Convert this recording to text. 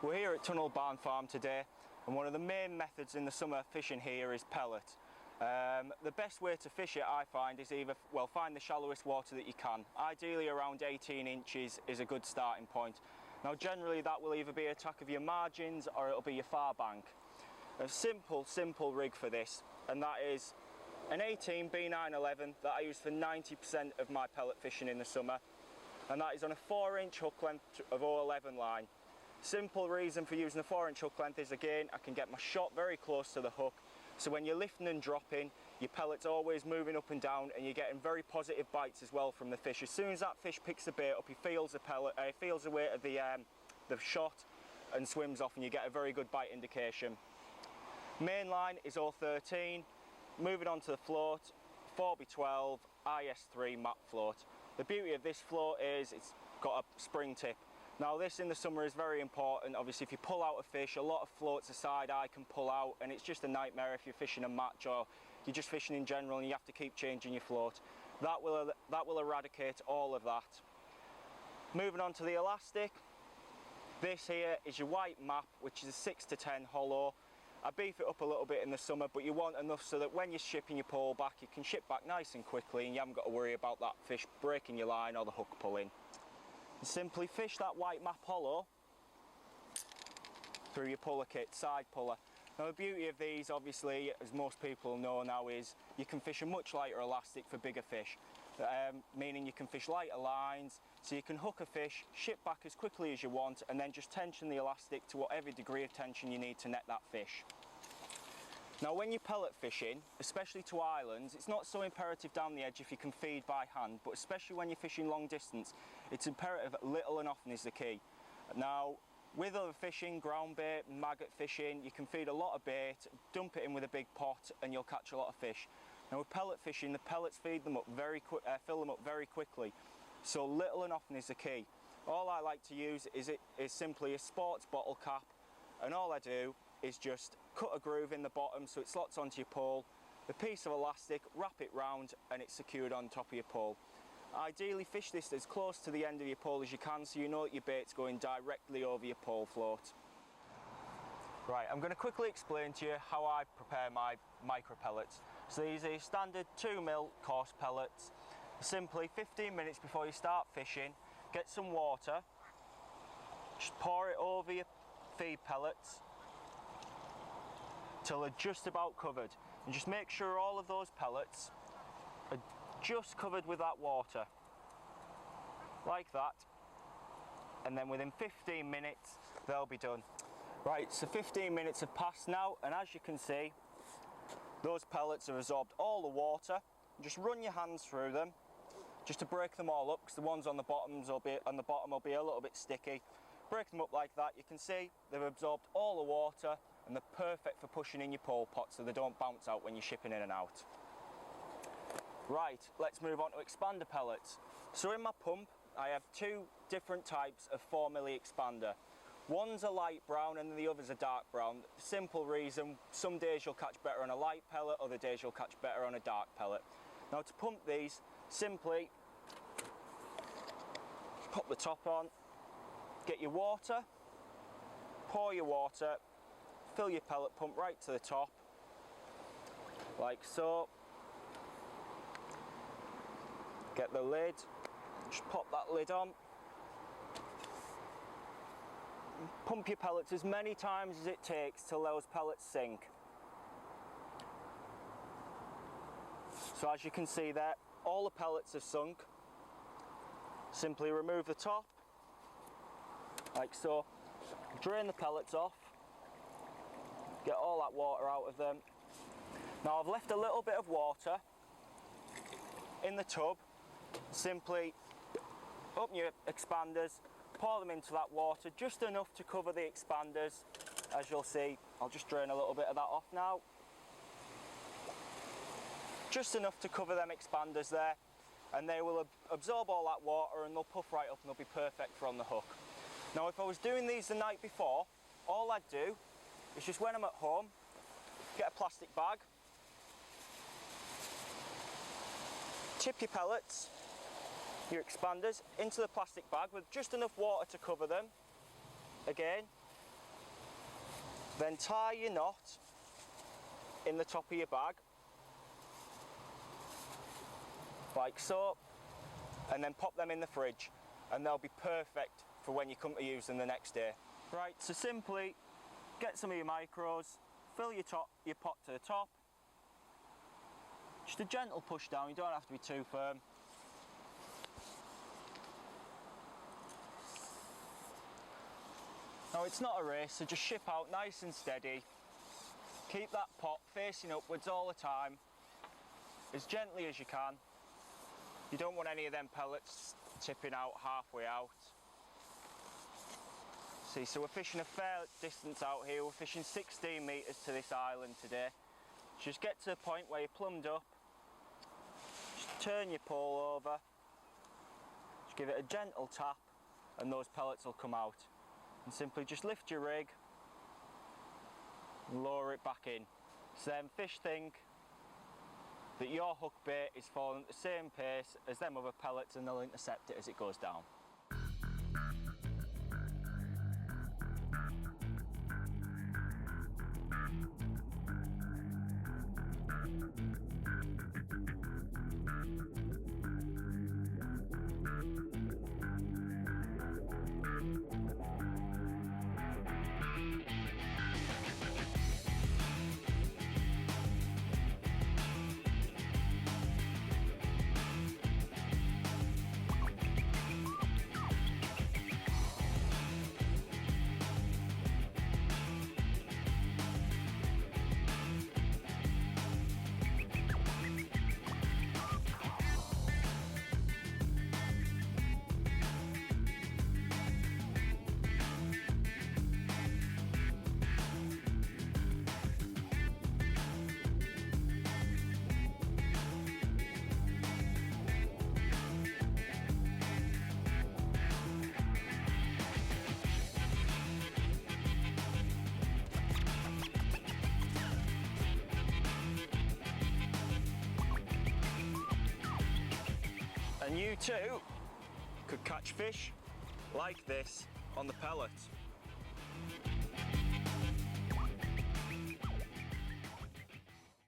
We're here at Tunnel Barn Farm today, and one of the main methods in the summer fishing here is pellet. The best way to fish it, I find, is find the shallowest water that you can. Ideally around 18 inches is a good starting point. Now generally that will either be a tack of your margins or it'll be your far bank. A simple rig for this, and that is an 18 B911 that I use for 90% of my pellet fishing in the summer, and that is on a 4-inch hook length of 011 line. Simple reason for using a 4-inch hook length is, again, I can get my shot very close to the hook, so when you're lifting and dropping, your pellet's always moving up and down, and you're getting very positive bites as well from the fish. As soon as that fish picks the bait up, he feels the weight of the shot and swims off, and you get a very good bite indication. Main line is 013. Moving on to the float, 4x12 IS3 map float. The beauty of this float is it's got a spring tip. Now this in the summer is very important. Obviously if you pull out a fish, a lot of floats a side eye can pull out, and it's just a nightmare if you're fishing a match or you're just fishing in general and you have to keep changing your float. That will eradicate all of that. Moving on to the elastic, this here is your white map, which is a 6 to 10 hollow. I beef it up a little bit in the summer, but you want enough so that when you're shipping your pole back, you can ship back nice and quickly and you haven't got to worry about that fish breaking your line or the hook pulling. Simply fish that white map hollow through your puller kit, side puller. Now the beauty of these, obviously, as most people know now, is you can fish a much lighter elastic for bigger fish, meaning you can fish lighter lines, so you can hook a fish, ship back as quickly as you want, and then just tension the elastic to whatever degree of tension you need to net that fish. Now when you're pellet fishing, especially to islands, it's not so imperative down the edge if you can feed by hand, but especially when you're fishing long distance, it's imperative that little and often is the key. Now with other fishing, ground bait, maggot fishing, you can feed a lot of bait, dump it in with a big pot and you'll catch a lot of fish. Now with pellet fishing, the pellets feed them up fill them up very quickly, so little and often is the key. All I like to use is simply a sports bottle cap, and all I do is just cut a groove in the bottom so it slots onto your pole, a piece of elastic, wrap it round, and it's secured on top of your pole. Ideally fish this as close to the end of your pole as you can, so you know that your bait's going directly over your pole float. Right, I'm going to quickly explain to you how I prepare my micro pellets. So these are standard 2mm coarse pellets. Simply 15 minutes before you start fishing, get some water, just pour it over your feed pellets till they're just about covered, and just make sure all of those pellets are just covered with that water, like that, and then within 15 minutes they'll be done. Right, so 15 minutes have passed now, and as you can see, those pellets have absorbed all the water. Just run your hands through them just to break them all up, because the ones on the bottom will be a little bit sticky. Break them up like that. You can see they've absorbed all the water, and they're perfect for pushing in your pole pot so they don't bounce out when you're shipping in and out. Right, let's move on to expander pellets. So in my pump I have two different types of 4mm expander. One's a light brown and the other's a dark brown. Simple reason, some days you'll catch better on a light pellet, other days you'll catch better on a dark pellet. Now to pump these, simply pop the top on, get your water, pour your water, fill your pellet pump right to the top, like so. Get the lid, just pop that lid on. Pump your pellets as many times as it takes till those pellets sink. So as you can see there, all the pellets have sunk. Simply remove the top, like so. Drain the pellets off, get all that water out of them. Now I've left a little bit of water in the tub. Simply open your expanders, pour them into that water, just enough to cover the expanders. As you'll see, I'll just drain a little bit of that off now. Just enough to cover them expanders there, and they will absorb all that water and they'll puff right up and they'll be perfect for on the hook. Now if I was doing these the night before, all I'd do is just when I'm at home, get a plastic bag, tip your pellets, your expanders into the plastic bag with just enough water to cover them. Again, Then tie your knot in the top of your bag, like so, and then pop them in the fridge, and they'll be perfect for when you come to use them the next day. Right, so simply get some of your micros, fill your pot to the top, just a gentle push down, you don't have to be too firm. Now it's not a race, so just ship out nice and steady. Keep that pot facing upwards all the time, as gently as you can. You don't want any of them pellets tipping out halfway out. See, so we're fishing a fair distance out here. We're fishing 16 metres to this island today. Just get to the point where you're plumbed up. Just turn your pole over. Just give it a gentle tap and those pellets will come out. And simply just lift your rig and lower it back in. So then fish think that your hook bait is falling at the same pace as them other pellets and they'll intercept it as it goes down. And you too could catch fish like this on the pellet.